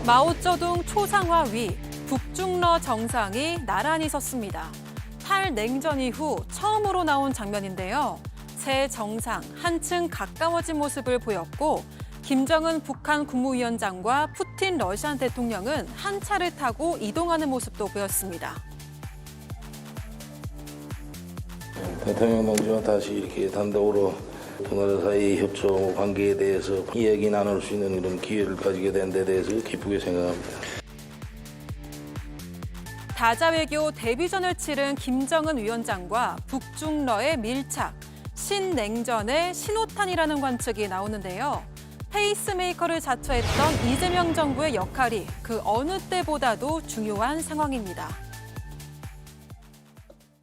마오쩌둥 초상화 위 북중러 정상이 나란히 섰습니다. 탈냉전 이후 처음으로 나온 장면인데요. 새 정상 한층 가까워진 모습을 보였고 김정은 북한 국무위원장과 푸틴 러시아 대통령은 한 차를 타고 이동하는 모습도 보였습니다. 대통령 동지와 다시 이렇게 단독으로 두 나라 사이 협조 관계에 대해서 이야기 나눌 수 있는 이런 기회를 가지게 된 데 대해서 기쁘게 생각합니다. 다자외교 데뷔전을 치른 김정은 위원장과 북중러의 밀착, 신냉전의 신호탄이라는 관측이 나오는데요. 페이스메이커를 자처했던 이재명 정부의 역할이 그 어느 때보다도 중요한 상황입니다.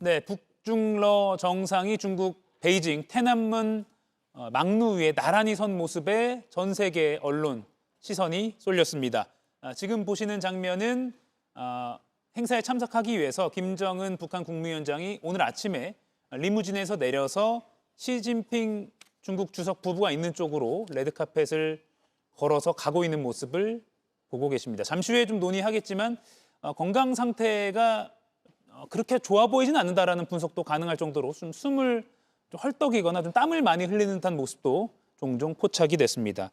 네, 북중러 정상이 중국 베이징天安문 막루 위에 나란히 선 모습에 전 세계 언론 시선이 쏠렸습니다. 지금 보시는 장면은 행사에 참석하기 위해서 김정은 북한 국무위원장이 오늘 아침에 리무진에서 내려서 시진핑 중국 주석 부부가 있는 쪽으로 레드카펫을 걸어서 가고 있는 모습을 보고 계십니다. 잠시 후에 좀 논의하겠지만 건강 상태가 그렇게 좋아 보이진 않는다라는 분석도 가능할 정도로 좀 숨을 좀 헐떡이거나 좀 땀을 많이 흘리는 듯한 모습도 종종 포착이 됐습니다.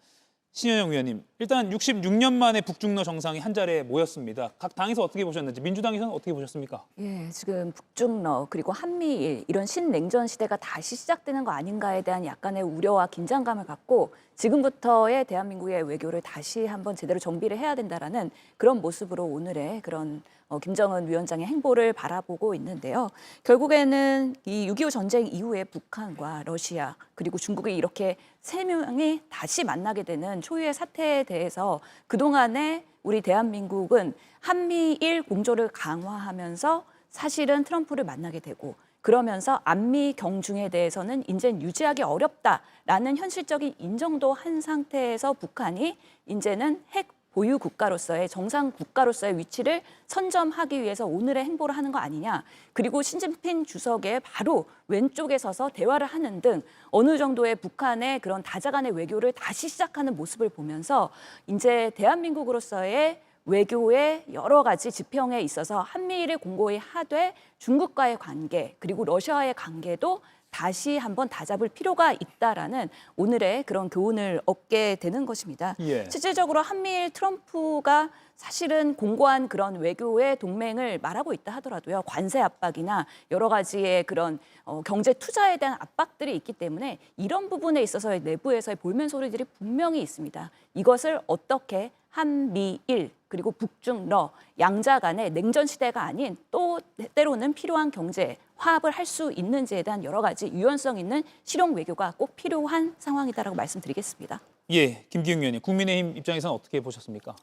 신현영 위원님, 일단 66년 만에 북중러 정상이 한 자리에 모였습니다. 각 당에서 어떻게 보셨는지, 민주당에서는 어떻게 보셨습니까? 예, 지금 북중러 그리고 한미일 이런 신냉전 시대가 다시 시작되는 거 아닌가에 대한 약간의 우려와 긴장감을 갖고 지금부터의 대한민국의 외교를 다시 한번 제대로 정비를 해야 된다라는 그런 모습으로 오늘의 그런 김정은 위원장의 행보를 바라보고 있는데요. 결국에는 이 6.25 전쟁 이후에 북한과 러시아 그리고 중국이 이렇게 세 명이 다시 만나게 되는 초유의 사태에 대해서 그동안에 우리 대한민국은 한미일 공조를 강화하면서 사실은 트럼프를 만나게 되고 그러면서 안미 경중에 대해서는 이제는 유지하기 어렵다라는 현실적인 인정도 한 상태에서 북한이 이제는 핵 보유 국가로서의 정상 국가로서의 위치를 선점하기 위해서 오늘의 행보를 하는 거 아니냐. 그리고 시진핑 주석의 바로 왼쪽에 서서 대화를 하는 등 어느 정도의 북한의 그런 다자간의 외교를 다시 시작하는 모습을 보면서 이제 대한민국으로서의 외교의 여러 가지 지평에 있어서 한미일을 공고히 하되 중국과의 관계 그리고 러시아와의 관계도 다시 한번 다잡을 필요가 있다라는 오늘의 그런 교훈을 얻게 되는 것입니다. 예. 실질적으로 한미일 트럼프가 사실은 공고한 그런 외교의 동맹을 말하고 있다 하더라도요. 관세 압박이나 여러 가지의 그런 경제 투자에 대한 압박들이 있기 때문에 이런 부분에 있어서의 내부에서의 볼멘 소리들이 분명히 있습니다. 이것을 어떻게 한미일 그리고 북중러 양자 간의 냉전 시대가 아닌 또 때로는 필요한 경제 화합을 할 수 있는지에 대한 여러 가지 유연성 있는 실용 외교가 꼭 필요한 상황이다라고 말씀드리겠습니다. 예, 김기웅 위원님, 국민의힘 입장에서는 어떻게 보셨습니까?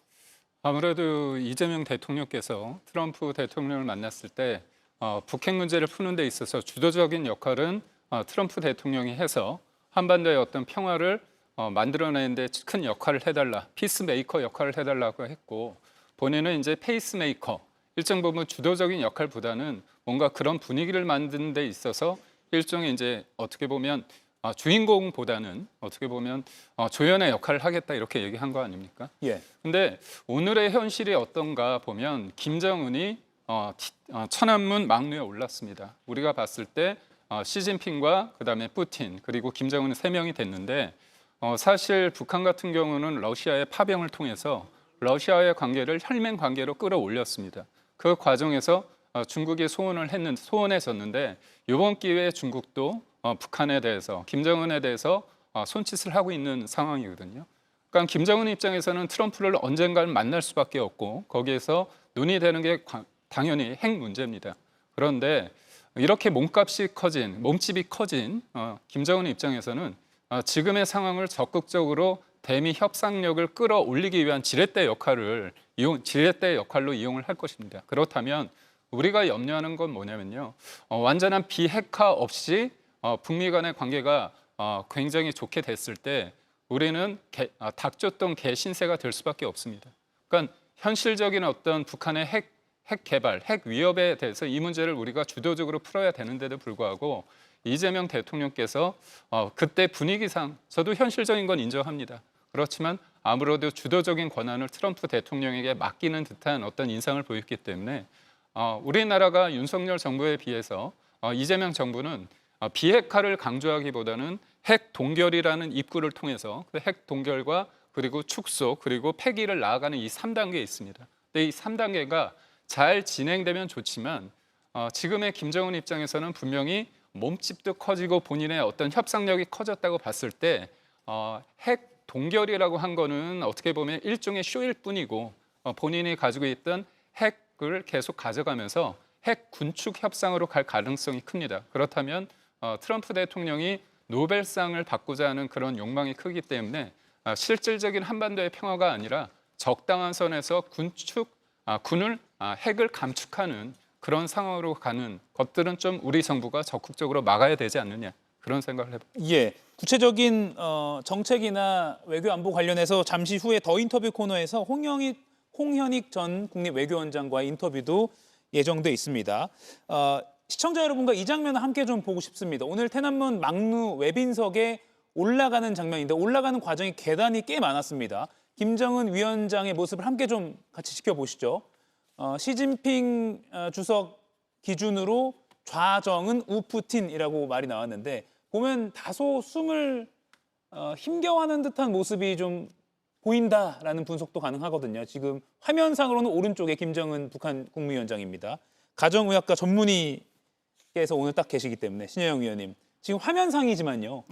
아무래도 이재명 대통령께서 트럼프 대통령을 만났을 때 북핵 문제를 푸는 데 있어서 주도적인 역할은 트럼프 대통령이 해서 한반도의 어떤 평화를 만들어내는 데 큰 역할을 해달라, 피스메이커 역할을 해달라고 했고 본인은 이제 페이스메이커, 일정 부분 주도적인 역할보다는 뭔가 그런 분위기를 만드는 데 있어서 일종의 이제 어떻게 보면 주인공보다는 어떻게 보면 조연의 역할을 하겠다 이렇게 얘기한 거 아닙니까? 예. 근데 오늘의 현실이 어떤가 보면 김정은이 천안문 막루에 올랐습니다. 우리가 봤을 때 시진핑과 그다음에 푸틴 그리고 김정은 세 명이 됐는데 사실 북한 같은 경우는 러시아의 파병을 통해서 러시아의 관계를 혈맹 관계로 끌어올렸습니다. 그 과정에서 중국이 소원해졌는데 이번 기회에 중국도 북한에 대해서 김정은에 대해서 손짓을 하고 있는 상황이거든요. 그러니까 김정은 입장에서는 트럼프를 언젠가는 만날 수밖에 없고 거기에서 논의되는 게 당연히 핵 문제입니다. 그런데 이렇게 몸집이 커진 김정은 입장에서는 지금의 상황을 적극적으로 대미 협상력을 끌어올리기 위한 지렛대 역할로 이용을 할 것입니다. 그렇다면 우리가 염려하는 건 뭐냐면요. 완전한 비핵화 없이 북미 간의 관계가 굉장히 좋게 됐을 때 우리는 닥쳤던 개 신세가 될 수밖에 없습니다. 그러니까 현실적인 어떤 북한의 핵 개발, 핵 위협에 대해서 이 문제를 우리가 주도적으로 풀어야 되는데도 불구하고 이재명 대통령께서 그때 분위기상 저도 현실적인 건 인정합니다. 그렇지만 아무래도 주도적인 권한을 트럼프 대통령에게 맡기는 듯한 어떤 인상을 보였기 때문에 우리나라가 윤석열 정부에 비해서 이재명 정부는 비핵화를 강조하기보다는 핵 동결이라는 입구를 통해서 그 핵 동결과 그리고 축소 그리고 폐기를 나아가는 이 3단계에 있습니다. 근데 이 3단계가 잘 진행되면 좋지만 지금의 김정은 입장에서는 분명히 몸집도 커지고 본인의 어떤 협상력이 커졌다고 봤을 때 핵 동결이라고 한 거는 어떻게 보면 일종의 쇼일 뿐이고 본인이 가지고 있던 핵을 계속 가져가면서 핵 군축 협상으로 갈 가능성이 큽니다. 그렇다면 트럼프 대통령이 노벨상을 받고자 하는 그런 욕망이 크기 때문에 실질적인 한반도의 평화가 아니라 적당한 선에서 군을 핵을 감축하는 그런 상황으로 가는 것들은 좀 우리 정부가 적극적으로 막아야 되지 않느냐 그런 생각을 해봅니다. 예, 구체적인 정책이나 외교 안보 관련해서 잠시 후에 더 인터뷰 코너에서 홍현익 전 국립외교원장과의 인터뷰도 예정돼 있습니다. 시청자 여러분과 이 장면을 함께 좀 보고 싶습니다. 오늘 태남문 막루 외빈석에 올라가는 장면인데 올라가는 과정이 계단이 꽤 많았습니다. 김정은 위원장의 모습을 함께 좀 같이 지켜보시죠. 시진핑 주석 기준으로 좌정은 우푸틴이라고 말이 나왔는데 보면 다소 숨을 힘겨워하는 듯한 모습이 좀 보인다라는 분석도 가능하거든요. 지금 화면상으로는 오른쪽에 김정은 북한 국무위원장입니다. 가정의학과 전문의께서 오늘 딱 계시기 때문에 신혜영 위원님 지금 화면상이지만요.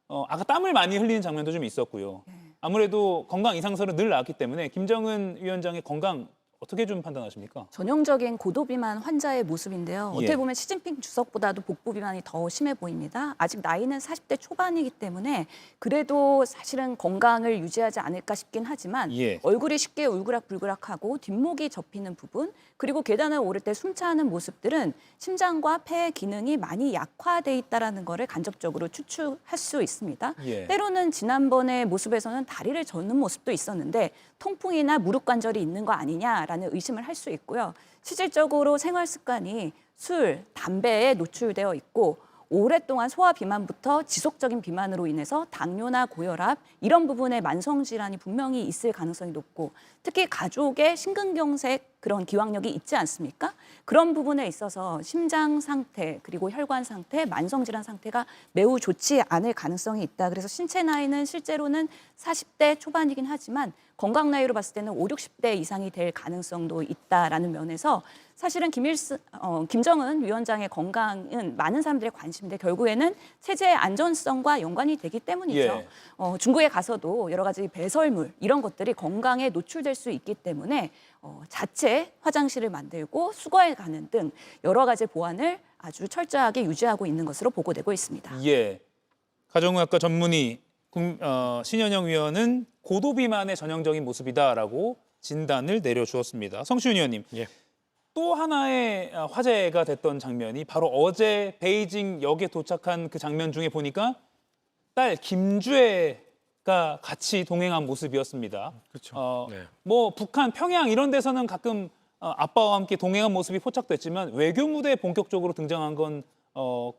아까 땀을 많이 흘리는 장면도 좀 있었고요. 아무래도 건강 이상설은 늘 나왔기 때문에 김정은 위원장의 건강 어떻게 좀 판단하십니까? 전형적인 고도비만 환자의 모습인데요. 예. 어떻게 보면 시진핑 주석보다도 복부 비만이 더 심해 보입니다. 아직 나이는 40대 초반이기 때문에 그래도 사실은 건강을 유지하지 않을까 싶긴 하지만 예. 얼굴이 쉽게 울그락불그락하고 뒷목이 접히는 부분 그리고 계단을 오를 때 숨차는 모습들은 심장과 폐 기능이 많이 약화돼 있다는 거를 간접적으로 추측할 수 있습니다. 예. 때로는 지난번의 모습에서는 다리를 젓는 모습도 있었는데 통풍이나 무릎 관절이 있는 거 아니냐라는 의심을 할 수 있고요. 실질적으로 생활 습관이 술, 담배에 노출되어 있고 오랫동안 소화 비만부터 지속적인 비만으로 인해서 당뇨나 고혈압 이런 부분의 만성 질환이 분명히 있을 가능성이 높고 특히 가족의 심근경색 그런 기왕력이 있지 않습니까? 그런 부분에 있어서 심장 상태 그리고 혈관 상태, 만성 질환 상태가 매우 좋지 않을 가능성이 있다. 그래서 신체 나이는 실제로는 40대 초반이긴 하지만 건강 나이로 봤을 때는 5, 60대 이상이 될 가능성도 있다라는 면에서 사실은 김정은 위원장의 건강은 많은 사람들의 관심인데 결국에는 체제의 안전성과 연관이 되기 때문이죠. 예. 중국에 가서도 여러 가지 배설물 이런 것들이 건강에 노출될 수 있기 때문에 자체 화장실을 만들고 수거해 가는 등 여러 가지 보안을 아주 철저하게 유지하고 있는 것으로 보고되고 있습니다. 예. 가정의학과 전문의 신현영 위원은 고도비만의 전형적인 모습이다라고 진단을 내려주었습니다. 성시훈 의원님. 예. 또 하나의 화제가 됐던 장면이 바로 어제 베이징 역에 도착한 그 장면 중에 보니까 딸 김주애가 같이 동행한 모습이었습니다. 그렇죠. 네. 뭐 북한 평양 이런 데서는 가끔 아빠와 함께 동행한 모습이 포착됐지만 외교 무대에 본격적으로 등장한 건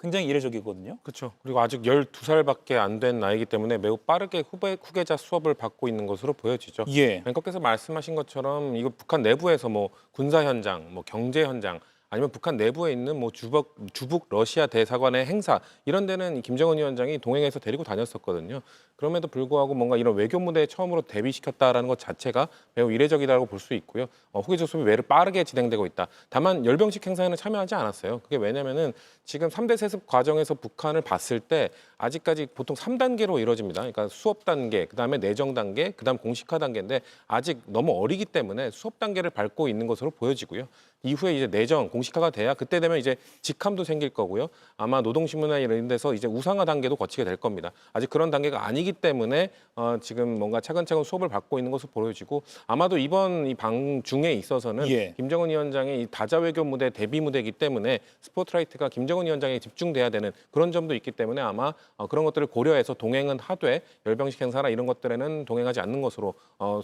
굉장히 이례적이거든요. 그렇죠. 그리고 아직 12살밖에 안 된 나이기 때문에 매우 빠르게 후계자 수업을 받고 있는 것으로 보여지죠. 예. 앵커께서 말씀하신 것처럼 이거 북한 내부에서 뭐 군사 현장, 뭐 경제 현장 아니면 북한 내부에 있는 뭐 주북 러시아 대사관의 행사 이런 데는 김정은 위원장이 동행해서 데리고 다녔었거든요. 그럼에도 불구하고 뭔가 이런 외교 무대에 처음으로 데뷔시켰다라는 것 자체가 매우 이례적이라고 볼 수 있고요. 후계자 수업이 매우 빠르게 진행되고 있다. 다만 열병식 행사에는 참여하지 않았어요. 그게 왜냐면은 지금 3대 세습 과정에서 북한을 봤을 때 아직까지 보통 3단계로 이루어집니다. 그러니까 수업 단계, 그다음에 내정 단계, 그다음 공식화 단계인데 아직 너무 어리기 때문에 수업 단계를 밟고 있는 것으로 보여지고요. 이후에 이제 내정, 공식화가 돼야 그때 되면 이제 직함도 생길 거고요. 아마 노동신문이나 이런 데서 이제 우상화 단계도 거치게 될 겁니다. 아직 그런 단계가 아니기 때문에 지금 뭔가 차근차근 수업을 받고 있는 것으로 보여지고 아마도 이번 이 방중에 있어서는 예. 김정은 위원장의 이 다자 외교 무대 데뷔 무대이기 때문에 스포트라이트가 김정은 위원장에 집중돼야 되는 그런 점도 있기 때문에 아마 그런 것들을 고려해서 동행은 하되 열병식 행사나 이런 것들에는 동행하지 않는 것으로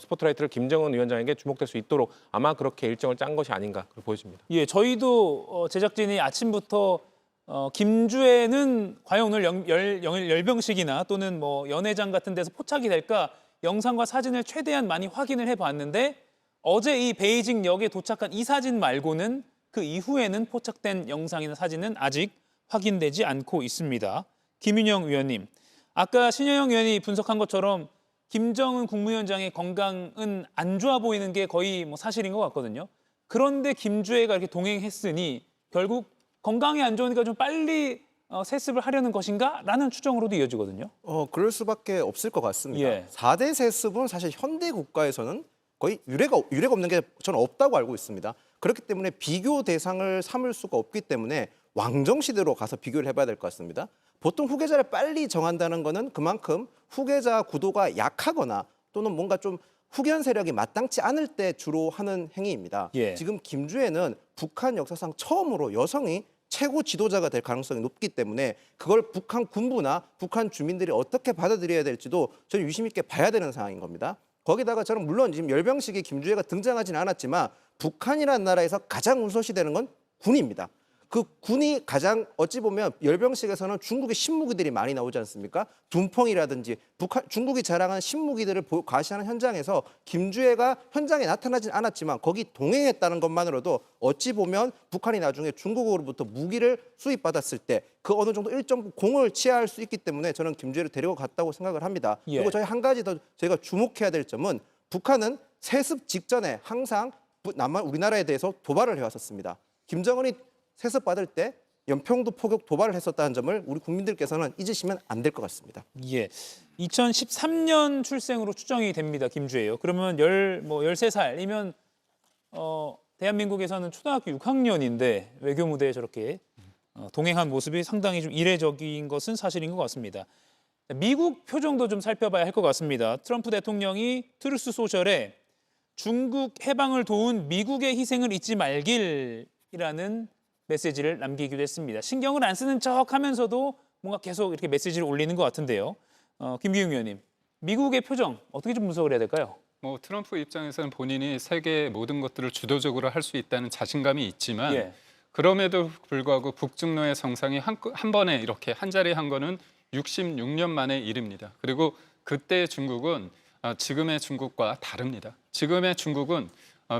스포트라이트를 김정은 위원장에게 주목될 수 있도록 아마 그렇게 일정을 짠 것이 아닌가 그렇게 보여집니다. 예, 저희도 제작진이 아침부터 김주애는 과연 오늘 열병식이나 또는 뭐 연회장 같은 데서 포착이 될까 영상과 사진을 최대한 많이 확인을 해봤는데 어제 이 베이징역에 도착한 이 사진 말고는 그 이후에는 포착된 영상이나 사진은 아직 확인되지 않고 있습니다. 김윤영 위원님, 아까 신여영 위원이 분석한 것처럼 김정은 국무위원장의 건강은 안 좋아 보이는 게 거의 뭐 사실인 것 같거든요. 그런데 김주애가 이렇게 동행했으니 결국 건강이 안 좋으니까 좀 빨리 세습을 하려는 것인가? 라는 추정으로도 이어지거든요. 그럴 수밖에 없을 것 같습니다. 예. 4대 세습은 사실 현대 국가에서는 거의 유례가 없는 게 저는 없다고 알고 있습니다. 그렇기 때문에 비교 대상을 삼을 수가 없기 때문에 왕정시대로 가서 비교를 해봐야 될 것 같습니다. 보통 후계자를 빨리 정한다는 거는 그만큼 후계자 구도가 약하거나 또는 뭔가 좀 후견 세력이 마땅치 않을 때 주로 하는 행위입니다. 예. 지금 김주애는 북한 역사상 처음으로 여성이 최고 지도자가 될 가능성이 높기 때문에 그걸 북한 군부나 북한 주민들이 어떻게 받아들여야 될지도 저는 유심 있게 봐야 되는 상황인 겁니다. 거기다가 저는 물론 지금 열병식에 김주애가 등장하지는 않았지만 북한이라는 나라에서 가장 우선시되는 건 군입니다. 그 군이 가장 어찌 보면 열병식에서는 중국의 신무기들이 많이 나오지 않습니까? 둔펑이라든지 중국이 자랑하는 신무기들을 과시하는 현장에서 김주애가 현장에 나타나진 않았지만 거기 동행했다는 것만으로도 어찌 보면 북한이 나중에 중국으로부터 무기를 수입받았을 때 그 어느 정도 일정 공을 치하할 수 있기 때문에 저는 김주애를 데리고 갔다고 생각을 합니다. 예. 그리고 저희 한 가지 더 저희가 주목해야 될 점은 북한은 세습 직전에 항상 우리나라에 대해서 도발을 해왔었습니다. 김정은이 세습 받을 때 연평도 포격 도발을 했었다는 점을 우리 국민들께서는 잊으시면 안 될 것 같습니다. 예. 2013년 출생으로 추정이 됩니다. 김주애요. 그러면 13살이면 대한민국에서는 초등학교 6학년인데 외교 무대에 저렇게 동행한 모습이 상당히 좀 이례적인 것은 사실인 것 같습니다. 미국 표정도 좀 살펴봐야 할 것 같습니다. 트럼프 대통령이 트루스 소셜에 중국 해방을 도운 미국의 희생을 잊지 말길이라는 메시지를 남기기도 했습니다. 신경을 안 쓰는 척하면서도 뭔가 계속 이렇게 메시지를 올리는 것 같은데요. 김기웅 위원님, 미국의 표정 어떻게 좀 분석을 해야 될까요? 트럼프 입장에서는 본인이 세계의 모든 것들을 주도적으로 할 수 있다는 자신감이 있지만 예. 그럼에도 불구하고 북중러의 정상이 한 번에 이렇게 한 자리에 한 거는 66년 만의 일입니다. 그리고 그때의 중국은 지금의 중국과 다릅니다. 지금의 중국은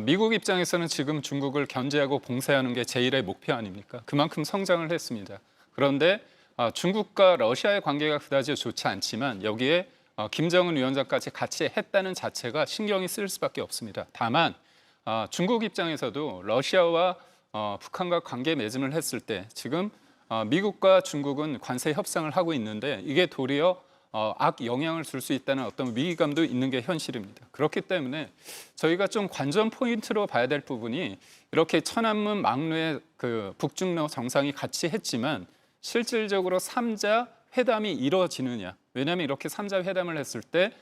미국 입장에서는 지금 중국을 견제하고 봉쇄하는 게 제1의 목표 아닙니까? 그만큼 성장을 했습니다. 그런데 중국과 러시아의 관계가 그다지 좋지 않지만 여기에 김정은 위원장까지 같이 했다는 자체가 신경이 쓰일 수밖에 없습니다. 다만 중국 입장에서도 러시아와 북한과 관계 맺음을 했을 때 지금 미국과 중국은 관세 협상을 하고 있는데 이게 도리어 악 영향을 줄 수 있다는 어떤 위기감도 있는 게 현실입니다. 그렇기 때문에 저희가 좀 관전 포인트로 봐야 될 부분이 이렇게 천안문 막루의 그 북중러 정상이 같이 했지만 실질적으로 3자 회담이 이루어지느냐. 왜냐하면 이렇게 3자 회담을 했을 때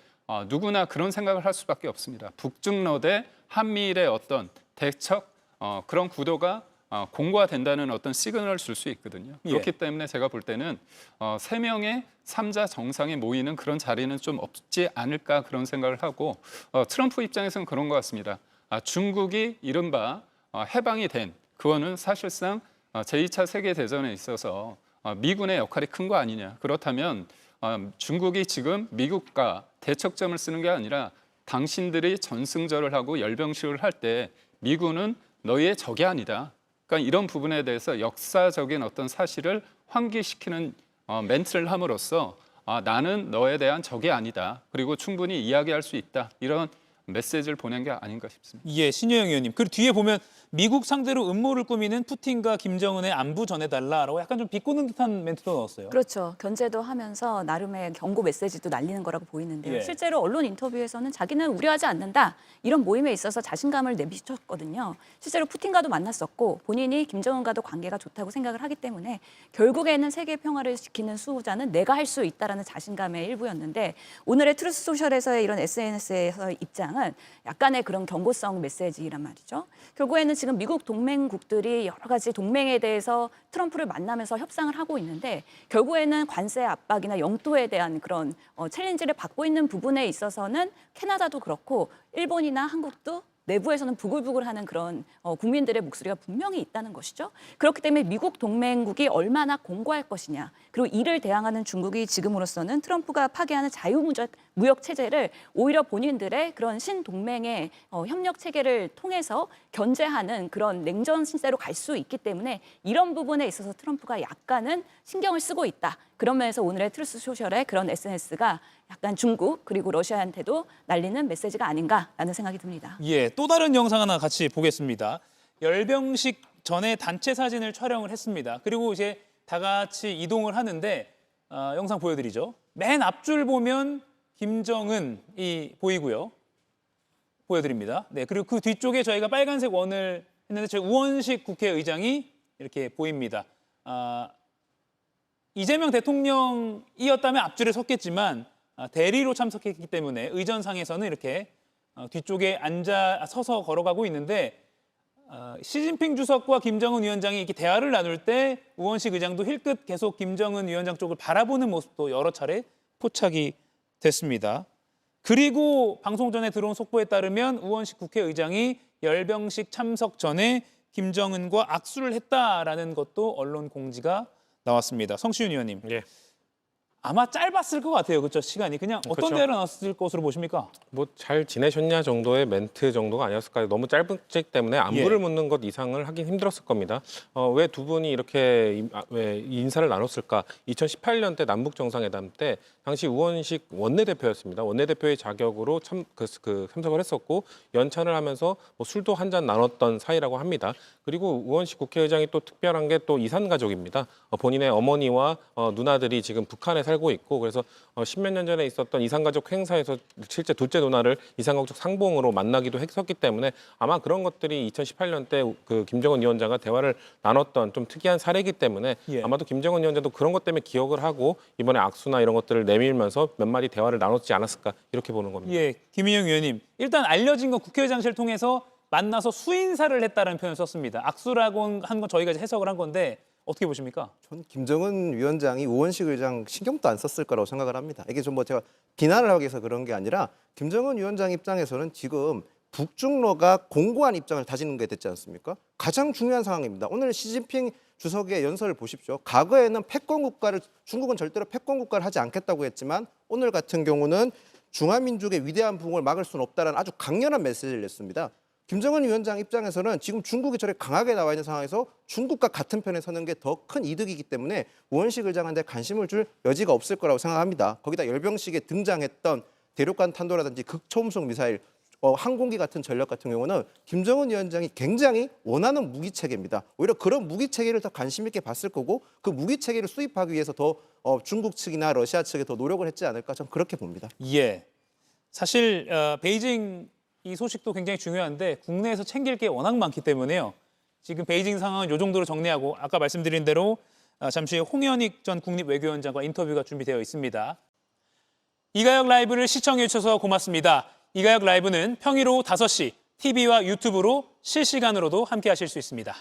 누구나 그런 생각을 할 수밖에 없습니다. 북중러 대 한미일의 어떤 대척 그런 구도가 공고화된다는 어떤 시그널을 줄 수 있거든요. 그렇기 때문에 제가 볼 때는 3명의 3자 정상이 모이는 그런 자리는 좀 없지 않을까 그런 생각을 하고 트럼프 입장에서는 그런 것 같습니다. 중국이 이른바 해방이 된 그거는 사실상 제2차 세계대전에 있어서 미군의 역할이 큰 거 아니냐. 그렇다면 중국이 지금 미국과 대척점을 쓰는 게 아니라 당신들이 전승절을 하고 열병식을 할 때 미군은 너희의 적이 아니다. 그러니까 이런 부분에 대해서 역사적인 어떤 사실을 환기시키는 멘트를 함으로써 나는 너에 대한 적이 아니다. 그리고 충분히 이야기할 수 있다. 이런 메시지를 보낸 게 아닌가 싶습니다. 예, 신여영 의원님. 그리고 뒤에 보면 미국 상대로 음모를 꾸미는 푸틴과 김정은의 안부 전해달라라고 약간 좀 비꼬는 듯한 멘트도 넣었어요. 그렇죠. 견제도 하면서 나름의 경고 메시지도 날리는 거라고 보이는데요. 예. 실제로 언론 인터뷰에서는 자기는 우려하지 않는다. 이런 모임에 있어서 자신감을 내비쳤거든요. 실제로 푸틴과도 만났었고 본인이 김정은과도 관계가 좋다고 생각을 하기 때문에 결국에는 세계 평화를 지키는 수호자는 내가 할 수 있다라는 자신감의 일부였는데 오늘의 트루스 소셜에서의 이런 SNS에서의 입장은 약간의 그런 경고성 메시지란 말이죠. 결국에는 지금 미국 동맹국들이 여러 가지 동맹에 대해서 트럼프를 만나면서 협상을 하고 있는데 결국에는 관세 압박이나 영토에 대한 그런 챌린지를 받고 있는 부분에 있어서는 캐나다도 그렇고 일본이나 한국도 내부에서는 부글부글하는 그런 국민들의 목소리가 분명히 있다는 것이죠. 그렇기 때문에 미국 동맹국이 얼마나 공고할 것이냐, 그리고 이를 대항하는 중국이 지금으로서는 트럼프가 파기하는 자유무역 체제를 오히려 본인들의 그런 신동맹의 협력 체계를 통해서 견제하는 그런 냉전 신세로 갈 수 있기 때문에 이런 부분에 있어서 트럼프가 약간은 신경을 쓰고 있다. 그런 면에서 오늘의 트루스 소셜의 그런 SNS가 약간 중국 그리고 러시아한테도 날리는 메시지가 아닌가라는 생각이 듭니다. 예, 또 다른 영상 하나 같이 보겠습니다. 열병식 전에 단체 사진을 촬영을 했습니다. 그리고 이제 다 같이 이동을 하는데 영상 보여드리죠. 맨 앞줄 보면 김정은이 보이고요. 보여드립니다. 네, 그리고 그 뒤쪽에 저희가 빨간색 원을 했는데 저희 우원식 국회의장이 이렇게 보입니다. 이재명 대통령이었다면 앞줄에 섰겠지만 대리로 참석했기 때문에 의전상에서는 이렇게 뒤쪽에 서서 걸어가고 있는데 시진핑 주석과 김정은 위원장이 이렇게 대화를 나눌 때 우원식 의장도 힐끗 계속 김정은 위원장 쪽을 바라보는 모습도 여러 차례 포착이 됐습니다. 그리고 방송 전에 들어온 속보에 따르면 우원식 국회의장이 열병식 참석 전에 김정은과 악수를 했다라는 것도 언론 공지가 나왔습니다. 성시윤 의원님. 예. 아마 짧았을 것 같아요. 그렇죠? 시간이. 그냥 어떤 그렇죠. 대화를 나눴을 것으로 보십니까? 뭐 잘 지내셨냐 정도의 멘트 정도가 아니었을까요? 너무 짧기 때문에 안부를 예. 묻는 것 이상을 하긴 힘들었을 겁니다. 왜 두 분이 이렇게 왜 인사를 나눴을까? 2018년 때 남북 정상회담 때 당시 우원식 원내대표였습니다. 원내대표의 자격으로 참석을 했었고 연찬을 하면서 뭐 술도 한 잔 나눴던 사이라고 합니다. 그리고 우원식 국회의장이 또 특별한 게 또 이산 가족입니다. 본인의 어머니와 누나들이 지금 북한에 살고 있고 그래서 십몇 년 전에 있었던 이산가족 행사에서 실제 둘째 누나를 이산가족 상봉으로 만나기도 했었기 때문에 아마 그런 것들이 2018년 때 그 김정은 위원장과 대화를 나눴던 좀 특이한 사례이기 때문에 예. 아마도 김정은 위원장도 그런 것 때문에 기억을 하고 이번에 악수나 이런 것들을 내밀면서 몇 마디 대화를 나눴지 않았을까 이렇게 보는 겁니다. 예, 김인영 의원님. 일단 알려진 건 국회의장실 통해서 만나서 수인사를 했다는 표현을 썼습니다. 악수라고 한 건 저희가 이제 해석을 한 건데 어떻게 보십니까? 전 김정은 위원장이 우원식 의장 신경도 안 썼을 거라고 생각을 합니다. 이게 좀 뭐 제가 비난을 하기 위해서 그런 게 아니라 김정은 위원장 입장에서는 지금 북중러가 공고한 입장을 다지는 게 됐지 않습니까? 가장 중요한 상황입니다. 오늘 시진핑 주석의 연설을 보십시오. 과거에는 패권 국가를 중국은 절대로 패권 국가를 하지 않겠다고 했지만 오늘 같은 경우는 중화민족의 위대한 부흥을 막을 수는 없다라는 아주 강렬한 메시지를 냈습니다. 김정은 위원장 입장에서는 지금 중국이 저렇게 강하게 나와 있는 상황에서 중국과 같은 편에 서는 게 더 큰 이득이기 때문에 우원식 의장한테 관심을 줄 여지가 없을 거라고 생각합니다. 거기다 열병식에 등장했던 대륙간 탄도라든지 극초음속 미사일, 항공기 같은 전력 같은 경우는 김정은 위원장이 굉장히 원하는 무기 체계입니다. 오히려 그런 무기 체계를 더 관심 있게 봤을 거고 그 무기 체계를 수입하기 위해서 더 중국 측이나 러시아 측에 더 노력을 했지 않을까 저는 그렇게 봅니다. 예. 사실 베이징 이 소식도 굉장히 중요한데 국내에서 챙길 게 워낙 많기 때문에요. 지금 베이징 상황은 이 정도로 정리하고 아까 말씀드린 대로 잠시 후에 홍현익 전 국립외교원장과 인터뷰가 준비되어 있습니다. 이가혁 라이브를 시청해 주셔서 고맙습니다. 이가혁 라이브는 평일 오후 5시 TV와 유튜브로 실시간으로도 함께 하실 수 있습니다.